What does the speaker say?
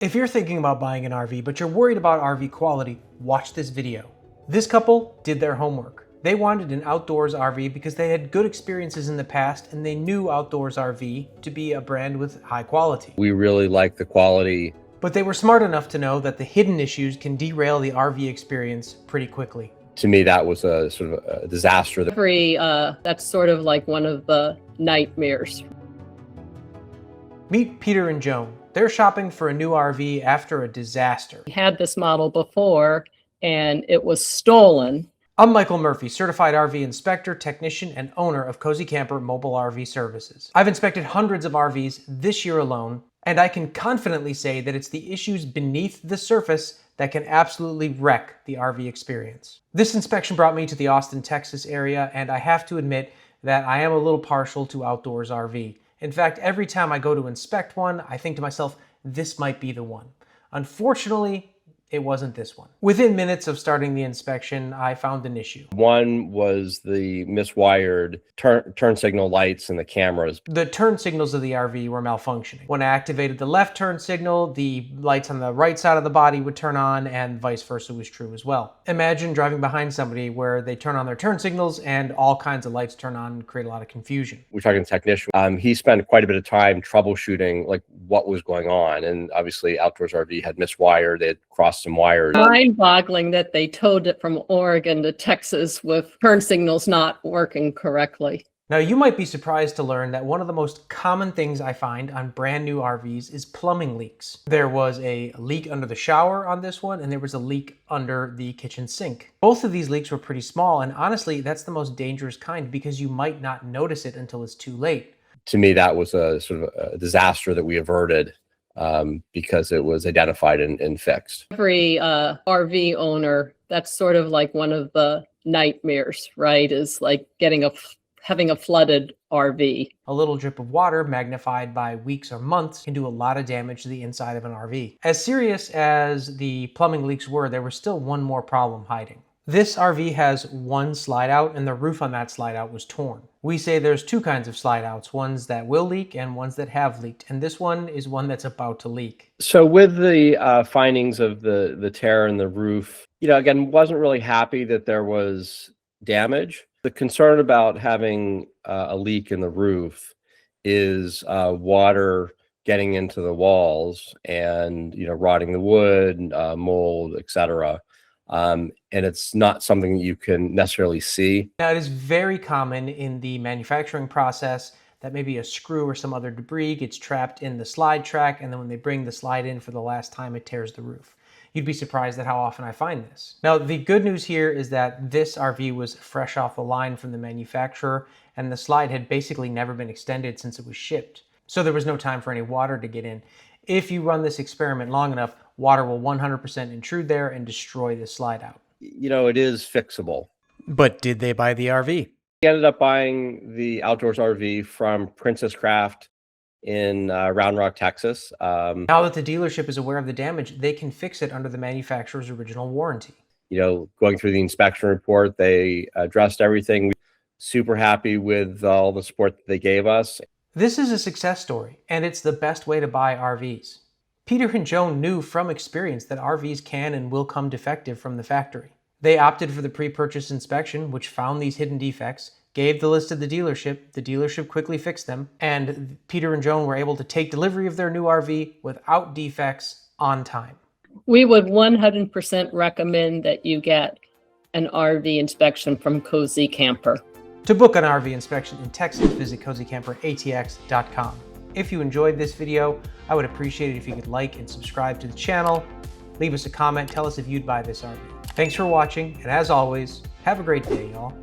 If you're thinking about buying an RV, but you're worried about RV quality, watch this video. This couple did their homework. They wanted an outdoors RV because they had good experiences in the past and they knew outdoors RV to be a brand with high quality. We really like the quality. But they were smart enough to know that the hidden issues can derail the RV experience pretty quickly. To me, that was a sort of a disaster. That's sort of like one of the nightmares. Meet Peter and Joan. They're shopping for a new RV after a disaster. We had this model before and it was stolen. I'm Michael Murphy, certified RV inspector, technician, and owner of Cozy Camper Mobile RV Services. I've inspected hundreds of RVs this year alone, and I can confidently say that it's the issues beneath the surface that can absolutely wreck the RV experience. This inspection brought me to the Austin, Texas area, and I have to admit that I am a little partial to outdoors RV. In fact, every time I go to inspect one, I think to myself, this might be the one. Unfortunately, it wasn't this one. Within minutes of starting the inspection, I found an issue. One was the miswired turn signal lights and the cameras. The turn signals of the RV were malfunctioning. When I activated the left turn signal, the lights on the right side of the body would turn on, and vice versa was true as well. Imagine driving behind somebody where they turn on their turn signals and all kinds of lights turn on and create a lot of confusion. We're talking technician. He spent quite a bit of time troubleshooting like what was going on. And obviously outdoors RV had miswired, they had crossed some wires. Mind-boggling that they towed it from Oregon to Texas with turn signals not working correctly. Now, you might be surprised to learn that one of the most common things I find on brand new RVs is plumbing leaks. There was a leak under the shower on this one, and there was a leak under the kitchen sink. Both of these leaks were pretty small, and honestly, that's the most dangerous kind because you might not notice it until it's too late. To me, that was a sort of a disaster that we averted because it was identified and fixed. Every RV owner, that's sort of like one of the nightmares, right? Is like having a flooded RV. A little drip of water magnified by weeks or months can do a lot of damage to the inside of an RV. As serious as the plumbing leaks were, there was still one more problem hiding. This RV has one slide out and the roof on that slide out was torn. We say there's two kinds of slide outs, ones that will leak and ones that have leaked. And this one is one that's about to leak. So with the findings of the tear in the roof, again, wasn't really happy that there was damage. The concern about having a leak in the roof is water getting into the walls and, rotting the wood, mold, etc. And it's not something that you can necessarily see. Now, it is very common in the manufacturing process that maybe a screw or some other debris gets trapped in the slide track, and then when they bring the slide in for the last time, it tears the roof. You'd be surprised at how often I find this. Now, the good news here is that this RV was fresh off the line from the manufacturer, and the slide had basically never been extended since it was shipped. So there was no time for any water to get in. If you run this experiment long enough, water will 100% intrude there and destroy the slide out. It is fixable. But did they buy the RV? We ended up buying the outdoors RV from Princess Craft in Round Rock, Texas. Now that the dealership is aware of the damage, they can fix it under the manufacturer's original warranty. Going through the inspection report, they addressed everything. We're super happy with all the support that they gave us. This is a success story, and it's the best way to buy RVs. Peter and Joan knew from experience that RVs can and will come defective from the factory. They opted for the pre-purchase inspection, which found these hidden defects, gave the list to the dealership quickly fixed them, and Peter and Joan were able to take delivery of their new RV without defects on time. We would 100% recommend that you get an RV inspection from Cozy Camper. To book an RV inspection in Texas, visit cozycamperatx.com. If you enjoyed this video, I would appreciate it if you could like and subscribe to the channel. Leave us a comment, tell us if you'd buy this RV. Thanks for watching, and as always, have a great day, y'all.